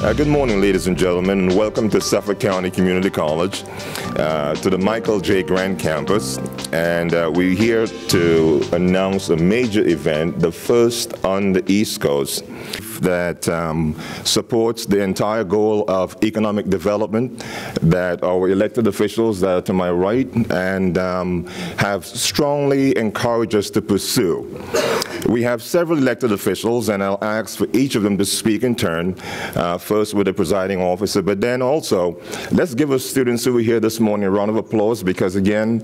Good morning, ladies and gentlemen, and welcome to Suffolk County Community College, to the Michael J. Grant campus. And we're here to announce a major event, the first on the East Coast, that supports the entire goal of economic development that our elected officials that are to my right and have strongly encouraged us to pursue. We have several elected officials, and I'll ask for each of them to speak in turn, first with the presiding officer, but then also, let's give our students who are here this morning a round of applause, because again,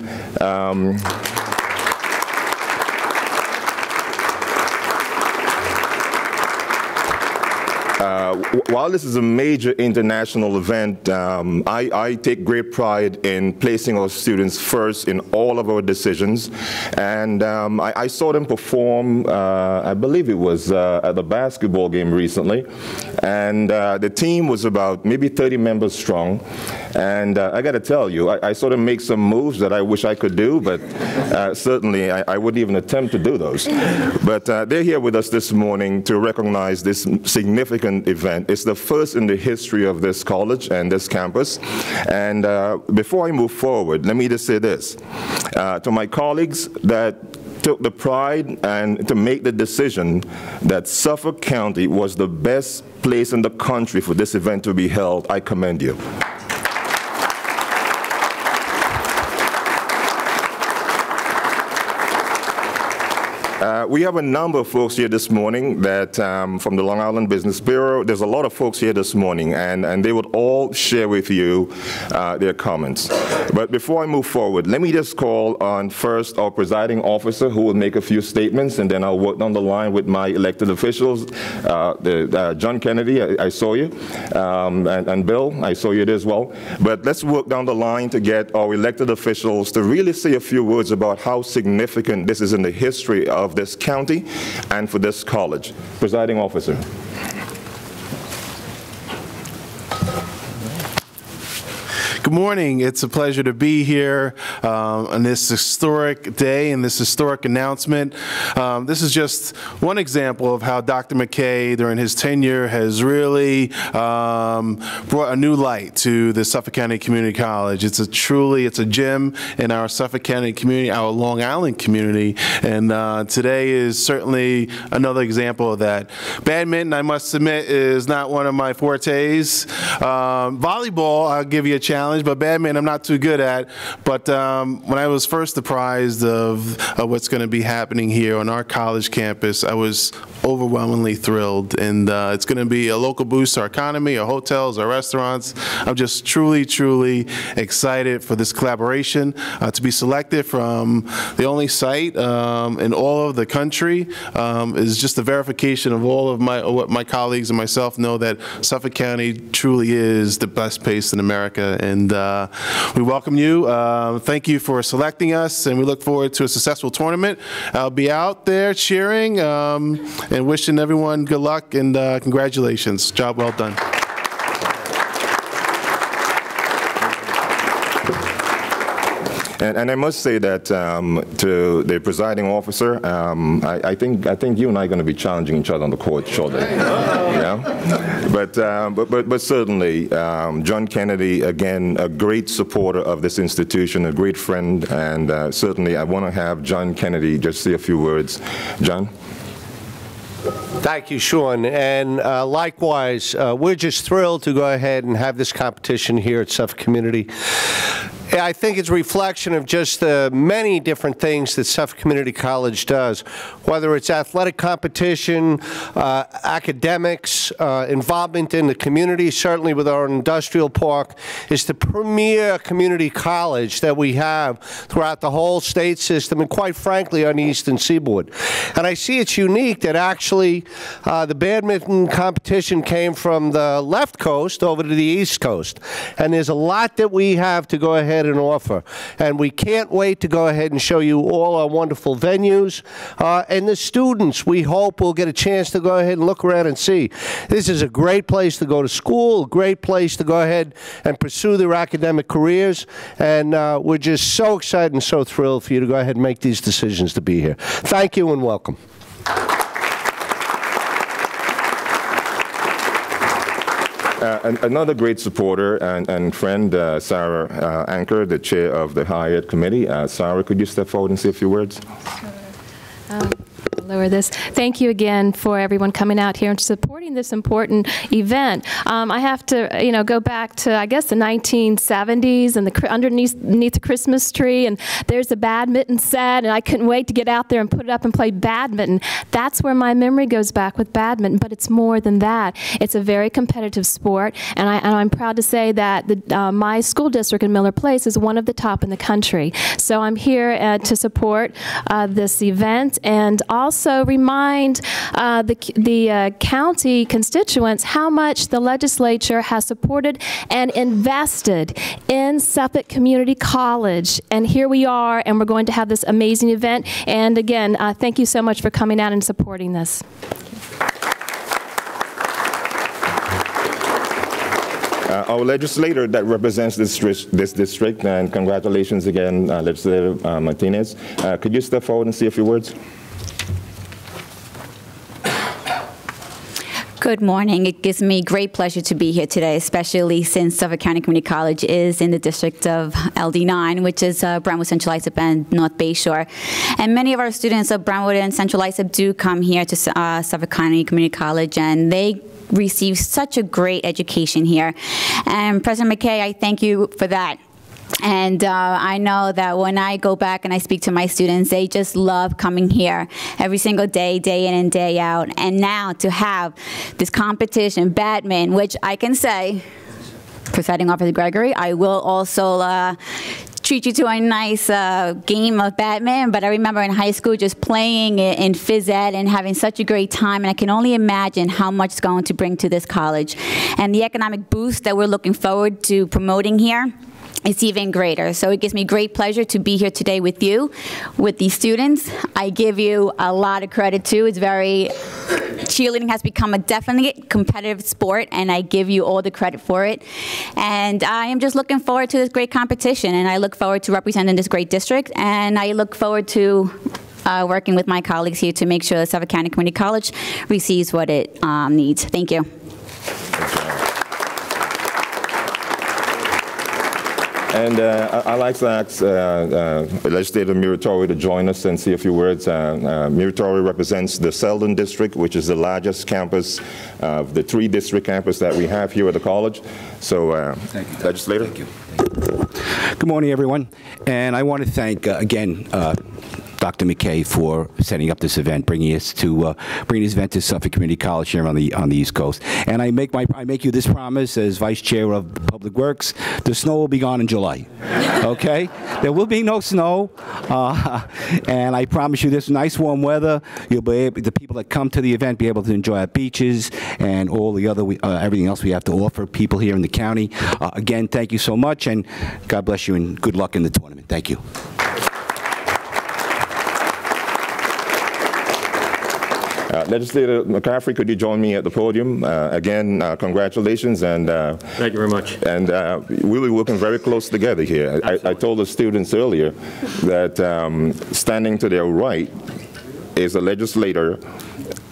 while this is a major international event, I take great pride in placing our students first in all of our decisions. And I saw them perform, I believe it was at the basketball game recently. And the team was about maybe 30 members strong. And I got to tell you, I saw them make some moves that I wish I could do, but certainly I wouldn't even attempt to do those. But they're here with us this morning to recognize this significant event. It's the first in the history of this college and this campus. And before I move forward, let me just say this. To my colleagues that took the pride and to make the decision that Suffolk County was the best place in the country for this event to be held, I commend you. We have a number of folks here this morning that from the Long Island Business Bureau. There's a lot of folks here this morning, and they would all share with you their comments. But before I move forward, let me just call on first our presiding officer, who will make a few statements, and then I'll work down the line with my elected officials. John Kennedy, I saw you, and Bill, I saw you there as well. But let's work down the line to get our elected officials to really say a few words about how significant this is in the history of this county and for this college. Presiding officer. Good morning. It's a pleasure to be here on this historic day and this historic announcement. This is just one example of how Dr. McKay, during his tenure, has really brought a new light to the Suffolk County Community College. It's a gem in our Suffolk County community, our Long Island community, and today is certainly another example of that. Badminton, I must admit, is not one of my fortes. Volleyball, I'll give you a challenge, but badminton I'm not too good at. But when I was first apprised of what's going to be happening here on our college campus, I was overwhelmingly thrilled. And it's going to be a local boost to our economy, our hotels, our restaurants. I'm just truly, truly excited for this collaboration. To be selected from the only site in all of the country is just a verification of all of what my colleagues and myself know, that Suffolk County truly is the best place in America. And we welcome you. Thank you for selecting us, and we look forward to a successful tournament. I'll be out there cheering and wishing everyone good luck and congratulations. Job well done. And I must say that to the presiding officer, I think you and I are going to be challenging each other on the court shortly. Yeah? But certainly, John Kennedy, again, a great supporter of this institution, a great friend, and certainly I want to have John Kennedy just say a few words. John? Thank you, Sean. And likewise, we're just thrilled to go ahead and have this competition here at Suffolk Community. I think it's a reflection of just the many different things that Suffolk Community College does, whether it's athletic competition, academics, involvement in the community. Certainly with our industrial park, is the premier community college that we have throughout the whole state system and, quite frankly, on the Eastern Seaboard. And I see it's unique that actually the badminton competition came from the left coast over to the East Coast. And there's a lot that we have to go ahead and offer. And we can't wait to go ahead and show you all our wonderful venues. And the students, we hope, will get a chance to go ahead and look around and see. This is a great place to go to school, a great place to go ahead and pursue their academic careers. And we're just so excited and so thrilled for you to go ahead and make these decisions to be here. Thank you and welcome. Another great supporter and friend, Sarah Anker, the chair of the Higher Ed Committee. Sarah, could you step forward and say a few words? Lower this. Thank you again for everyone coming out here and supporting this important event. I have to, go back to, I guess, the 1970s and underneath the Christmas tree, and there's a badminton set, and I couldn't wait to get out there and put it up and play badminton. That's where my memory goes back with badminton, but it's more than that. It's a very competitive sport, and I'm proud to say that my school district in Miller Place is one of the top in the country. So I'm here to support this event and also remind the county constituents how much the legislature has supported and invested in Suffolk Community College. And here we are, and we're going to have this amazing event. And again, thank you so much for coming out and supporting this. Our legislator that represents this district, and congratulations again, Legislator Martinez. Could you step forward and say a few words? Good morning. It gives me great pleasure to be here today, especially since Suffolk County Community College is in the district of LD9, which is Brentwood, Central Islip, and North Bayshore. And many of our students of Brentwood and Central Islip do come here to Suffolk County Community College, and they receive such a great education here. And President McKay, I thank you for that. And I know that when I go back and I speak to my students, they just love coming here every single day, day in and day out. And now to have this competition, badminton, which I can say, Presiding Officer Gregory, I will also treat you to a nice game of badminton, but I remember in high school just playing in phys ed and having such a great time, and I can only imagine how much it's going to bring to this college. And the economic boost that we're looking forward to promoting here, it's even greater. So it gives me great pleasure to be here today with you, with these students. I give you a lot of credit too. Cheerleading has become a definitely competitive sport, and I give you all the credit for it. And I am just looking forward to this great competition, and I look forward to representing this great district, and I look forward to working with my colleagues here to make sure that Suffolk County Community College receives what it needs. Thank you. And I'd like to ask Legislator Muratori to join us and say a few words. Muratori represents the Selden District, which is the largest campus of the 3 district campuses that we have here at the college. So, Thank you. Legislator. Thank you. Good morning, everyone. And I want to thank, again, Dr. McKay for setting up this event, bringing this event to Suffolk Community College here on the East Coast. And I make you this promise as Vice Chair of Public Works: the snow will be gone in July. Okay, there will be no snow, and I promise you this nice warm weather. You'll be able, the people that come to the event, be able to enjoy our beaches and all the other everything else we have to offer people here in the county. Again, thank you so much, and God bless you, and good luck in the tournament. Thank you. Legislator McCaffrey, could you join me at the podium? Again, congratulations, and thank you very much. And we'll be working very close together here. I told the students earlier that standing to their right is a legislator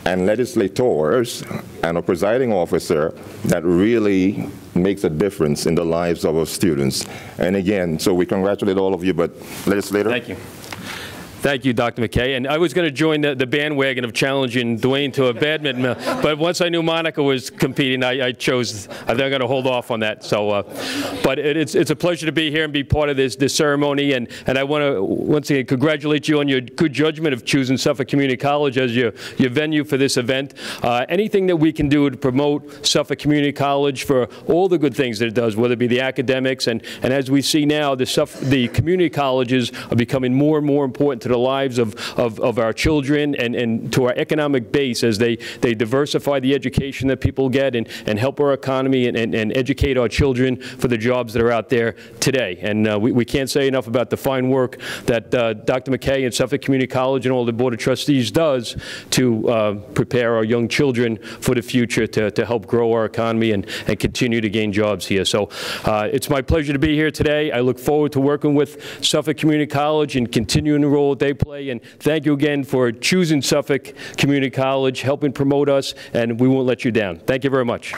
and legislators and a presiding officer that really makes a difference in the lives of our students. And again, so we congratulate all of you, but Legislator? Thank you. Thank you, Dr. McKay. And I was going to join the bandwagon of challenging Dwayne to a badminton, but once I knew Monica was competing, I chose, I'm going to hold off on that. So, but it's a pleasure to be here and be part of this ceremony. And I want to once again congratulate you on your good judgment of choosing Suffolk Community College as your venue for this event. Anything that we can do to promote Suffolk Community College for all the good things that it does, whether it be the academics, and as we see now, the community colleges are becoming more and more important to the lives of our children and to our economic base as they diversify the education that people get and help our economy and educate our children for the jobs that are out there today. And we can't say enough about the fine work that Dr. McKay and Suffolk Community College and all the Board of Trustees does to prepare our young children for the future to help grow our economy and continue to gain jobs here. So it's my pleasure to be here today. I look forward to working with Suffolk Community College and continuing the role they play, and thank you again for choosing Suffolk Community College, helping promote us, and we won't let you down. Thank you very much.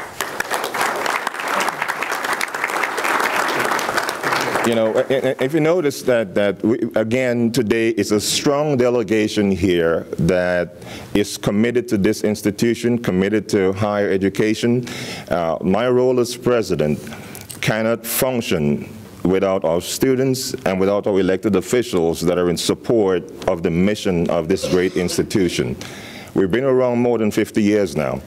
You know, if you notice that we, again, today is a strong delegation here that is committed to this institution, committed to higher education. My role as president cannot function without our students and without our elected officials that are in support of the mission of this great institution. We've been around more than 50 years now.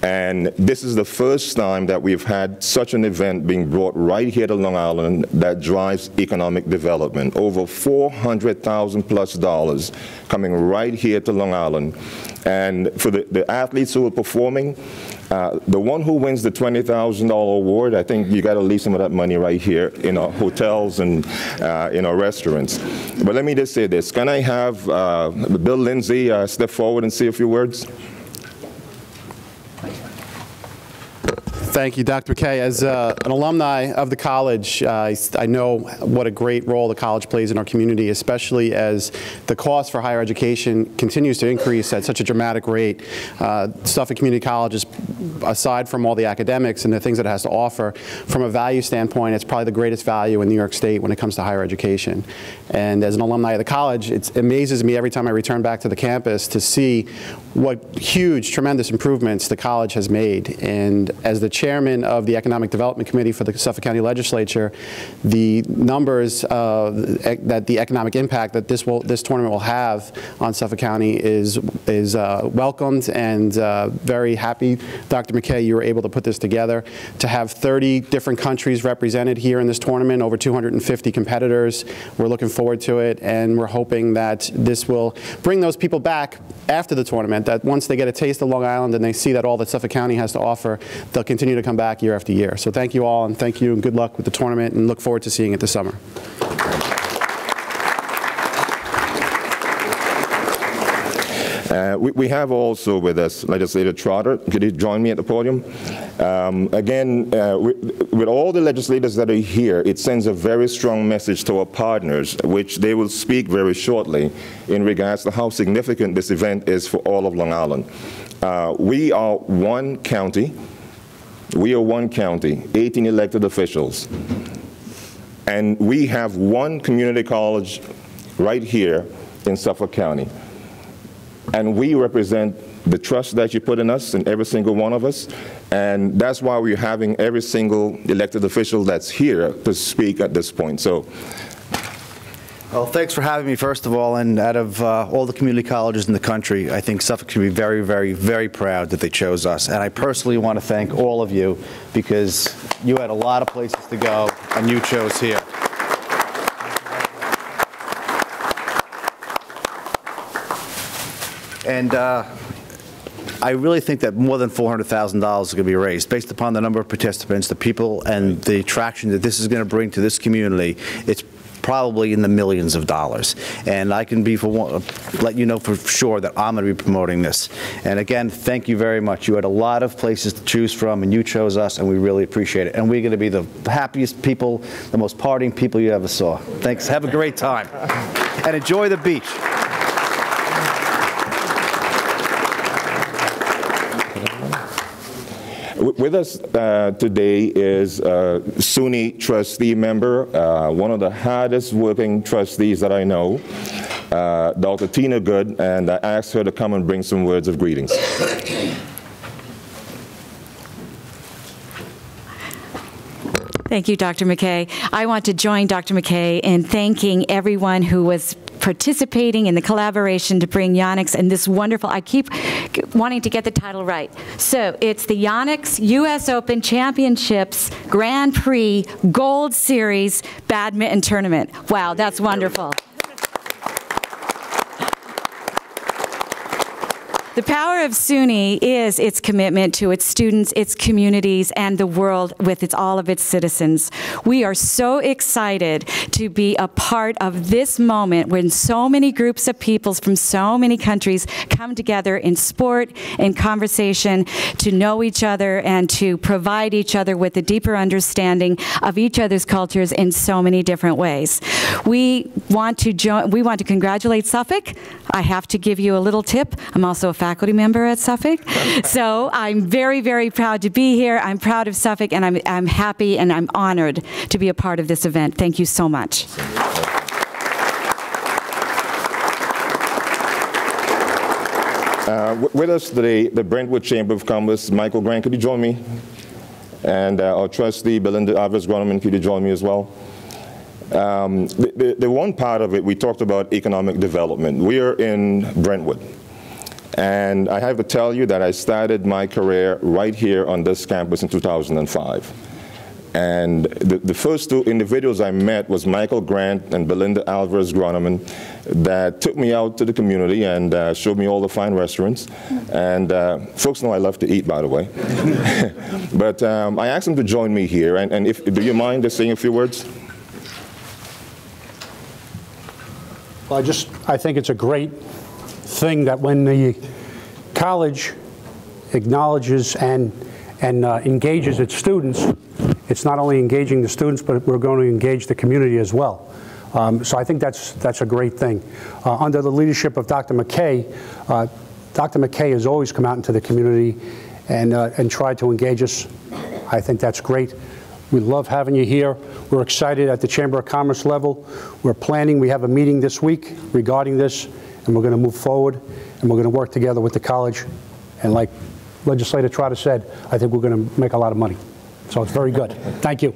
And this is the first time that we've had such an event being brought right here to Long Island that drives economic development. Over $400,000+ coming right here to Long Island. And for the athletes who are performing, the one who wins the $20,000 award, I think you got to leave some of that money right here in our hotels and in our restaurants. But let me just say this. Can I have Bill Lindsay step forward and say a few words? Thank you, Dr. McKay. As an alumni of the college, I know what a great role the college plays in our community, especially as the cost for higher education continues to increase at such a dramatic rate. Suffolk Community College is, aside from all the academics and the things that it has to offer, from a value standpoint, it's probably the greatest value in New York State when it comes to higher education. And as an alumni of the college, it amazes me every time I return back to the campus to see what huge, tremendous improvements the college has made. And as the chairman of the Economic Development Committee for the Suffolk County Legislature, the numbers that the economic impact that this tournament will have on Suffolk County is welcomed, and very happy, Dr. McKay, you were able to put this together. To have 30 different countries represented here in this tournament, over 250 competitors, we're looking forward to it, and we're hoping that this will bring those people back after the tournament, that once they get a taste of Long Island and they see that all that Suffolk County has to offer, they'll continue to come back year after year. So thank you all, and thank you, and good luck with the tournament, and look forward to seeing it this summer. We have also with us Legislator Trotter. Could you join me at the podium? Again, with all the legislators that are here, it sends a very strong message to our partners, which they will speak very shortly in regards to how significant this event is for all of Long Island. We are one county. We are one county, 18 elected officials. And we have one community college right here in Suffolk County. And we represent the trust that you put in us, in every single one of us. And that's why we're having every single elected official that's here to speak at this point. So, well, thanks for having me, first of all. And out of all the community colleges in the country, I think Suffolk should be very, very, very proud that they chose us. And I personally want to thank all of you, because you had a lot of places to go, and you chose here. And I really think that more than $400,000 is going to be raised based upon the number of participants, the people, and the traction that this is going to bring to this community. It's probably in the millions of dollars. And I can let you know for sure that I'm going to be promoting this. And again, thank you very much. You had a lot of places to choose from, and you chose us, and we really appreciate it. And we're going to be the happiest people, the most partying people you ever saw. Thanks. Have a great time. And enjoy the beach. With us today is a SUNY trustee member, one of the hardest working trustees that I know, Dr. Tina Good, and I asked her to come and bring some words of greetings. Thank you, Dr. McKay. I want to join Dr. McKay in thanking everyone who was participating in the collaboration to bring Yonex and this wonderful, I keep wanting to get the title right. So it's the Yonex U.S. Open Championships Grand Prix Gold Series Badminton Tournament. Wow, that's wonderful. The power of SUNY is its commitment to its students, its communities, and the world with all of its citizens. We are so excited to be a part of this moment when so many groups of peoples from so many countries come together in sport, in conversation, to know each other and to provide each other with a deeper understanding of each other's cultures in so many different ways. We want to congratulate Suffolk. I have to give you a little tip. I'm also a faculty member at Suffolk. So I'm very, very proud to be here. I'm proud of Suffolk, and I'm happy and I'm honored to be a part of this event. Thank you so much. With us today, the Brentwood Chamber of Commerce, Michael Grant, could you join me? And our trustee, Belinda Alvarez-Groneman, could you join me as well? The one part of it, we talked about economic development. We are in Brentwood. And I have to tell you that I started my career right here on this campus in 2005. And the first two individuals I met was Michael Grant and Belinda Alvarez-Groneman that took me out to the community and showed me all the fine restaurants. And folks know I love to eat, by the way. But I asked them to join me here. And do you mind just saying a few words? Well, I think it's a great thing that when the college acknowledges and engages its students, it's not only engaging the students, but we're going to engage the community as well. So I think that's a great thing. Under the leadership of Dr. McKay, Dr. McKay has always come out into the community and tried to engage us. I think that's great. We love having you here. We're excited at the Chamber of Commerce level. We're planning, we have a meeting this week regarding this, and we're going to move forward, and we're going to work together with the college. And like Legislator Trotter said, I think we're going to make a lot of money. So it's very good. Thank you.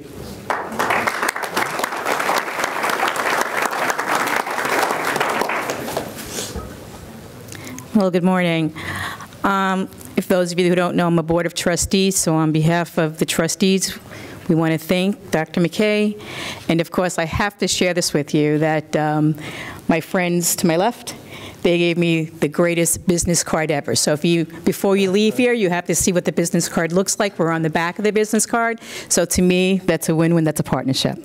Well, good morning. If those of you who don't know, I'm a Board of Trustees, so on behalf of the trustees, we want to thank Dr. McKay. And of course, I have to share this with you that my friends to my left, they gave me the greatest business card ever. So before you leave here, you have to see what the business card looks like. We're on the back of the business card. So to me, that's a win-win, that's a partnership.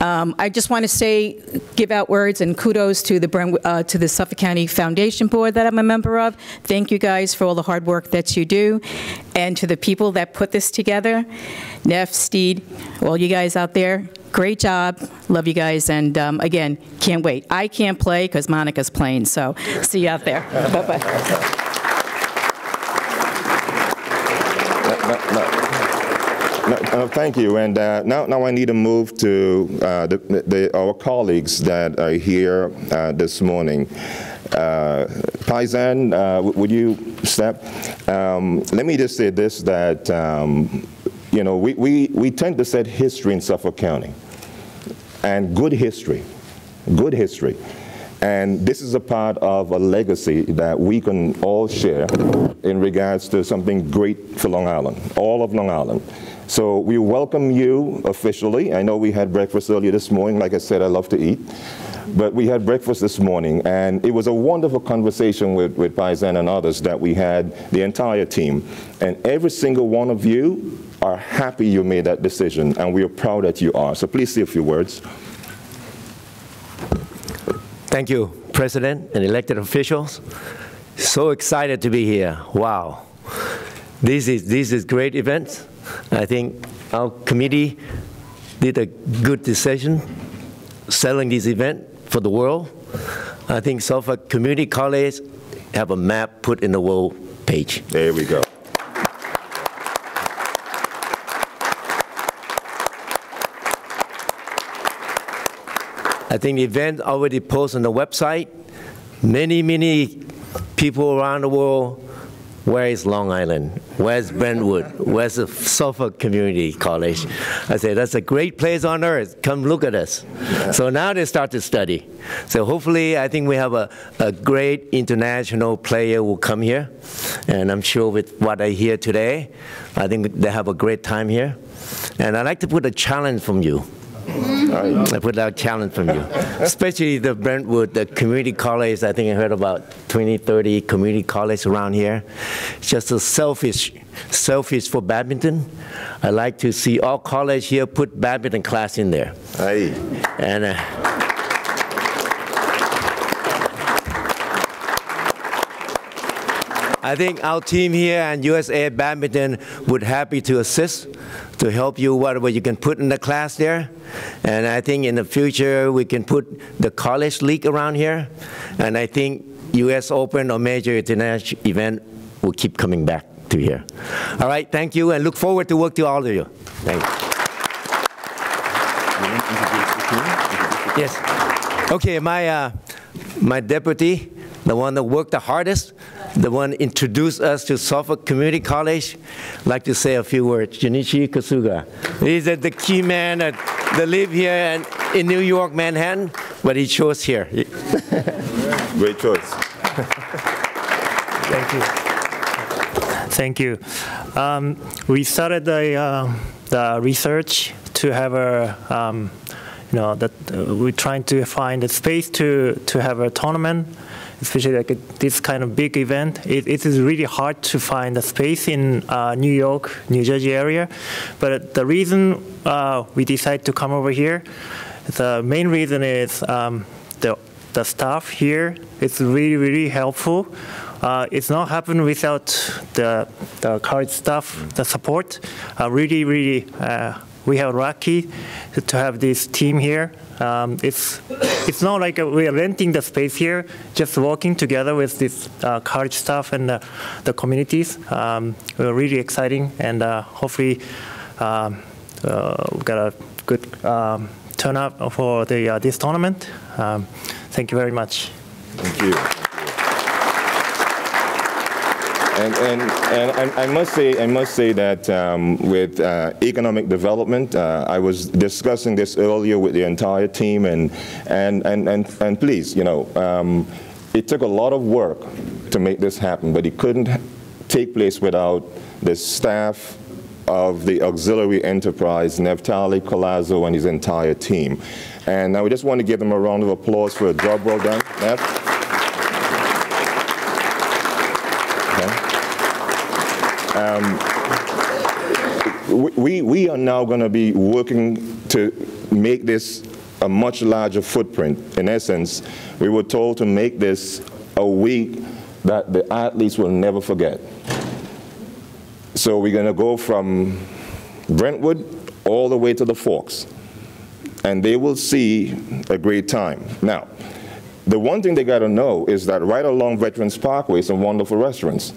I just want to give out words and kudos to the Suffolk County Foundation Board that I'm a member of. Thank you guys for all the hard work that you do. And to the people that put this together, Neff, Steed, all you guys out there, great job. Love you guys. And again, can't wait. I can't play because Monica's playing. So see you out there. Bye-bye. Thank you. And now I need to move to our colleagues that are here this morning. Paisan, would you step? Let me just say this, that you know, we tend to set history in Suffolk County, and good history. And this is a part of a legacy that we can all share in regards to something great for Long Island, all of Long Island. So we welcome you officially. I know we had breakfast earlier this morning. Like I said, I love to eat. But we had breakfast this morning, and it was a wonderful conversation with Paisan and others that we had, the entire team. And every single one of you are happy you made that decision, and we are proud that you are. So please say a few words. Thank you, President and elected officials. So excited to be here. Wow. This is great event. I think our committee did a good decision selling this event for the world. I think Suffolk Community College have a map put in the world page. There we go. I think the event already posted on the website. Many people around the world. Where is Long Island? Where's Brentwood? Where's the Suffolk Community College? I say, that's a great place on earth. Come look at us. Yeah. So now they start to study. So hopefully, I think we have a great international player will come here. And I'm sure with what I hear today, I think they have a great time here. And I'd like to put a challenge from you. I put out a challenge from you, especially the Brentwood, the community college. I think I heard about 20, 30 community colleges around here. It's just a selfish for badminton. I like to see all college here put badminton class in there. Aye. And I think our team here and USA Badminton would happy to assist, to help you whatever you can put in the class there. And I think in the future we can put the college league around here. And I think U.S. Open or major international event, we'll keep coming back to here. All right, thank you, and look forward to work to all of you. Thank you. Yes. Okay, my deputy, the one that worked the hardest, the one introduced us to Suffolk Community College, I'd like to say a few words. Junichi Kasuga. He's the key man that live here in New York, Manhattan, but he chose here. Great choice. Thank you. Thank you. We started the research to have a, we're trying to find a space to have a tournament, especially like this kind of big event. It is really hard to find a space in New York, New Jersey area. But the reason we decided to come over here, the main reason is the staff here is really, really helpful. It's not happened without the college staff, the support. Really, we are lucky to have this team here. It's not like we are renting the space here, just working together with this college staff and the communities. We're really exciting, and hopefully we've got a good turnout for this tournament. Thank you very much. Thank you. And I must say that with economic development, I was discussing this earlier with the entire team, and please, it took a lot of work to make this happen, but it couldn't take place without the staff of the auxiliary enterprise, Neftali Collazo and his entire team. And we just want to give them a round of applause for a job well done. Nev? We are now going to be working to make this a much larger footprint. In essence, we were told to make this a week that the athletes will never forget. So we're going to go from Brentwood all the way to the Forks, and they will see a great time. Now, the one thing they got to know is that right along Veterans Parkway, some wonderful restaurants.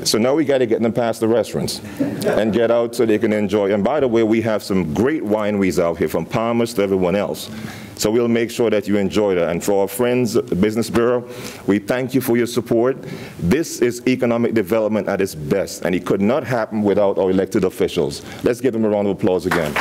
So now we got to get them past the restaurants and get out so they can enjoy. And by the way, we have some great wineries out here, from Palmer's to everyone else. So we'll make sure that you enjoy that. And for our friends at the Business Bureau, we thank you for your support. This is economic development at its best, and it could not happen without our elected officials. Let's give them a round of applause again.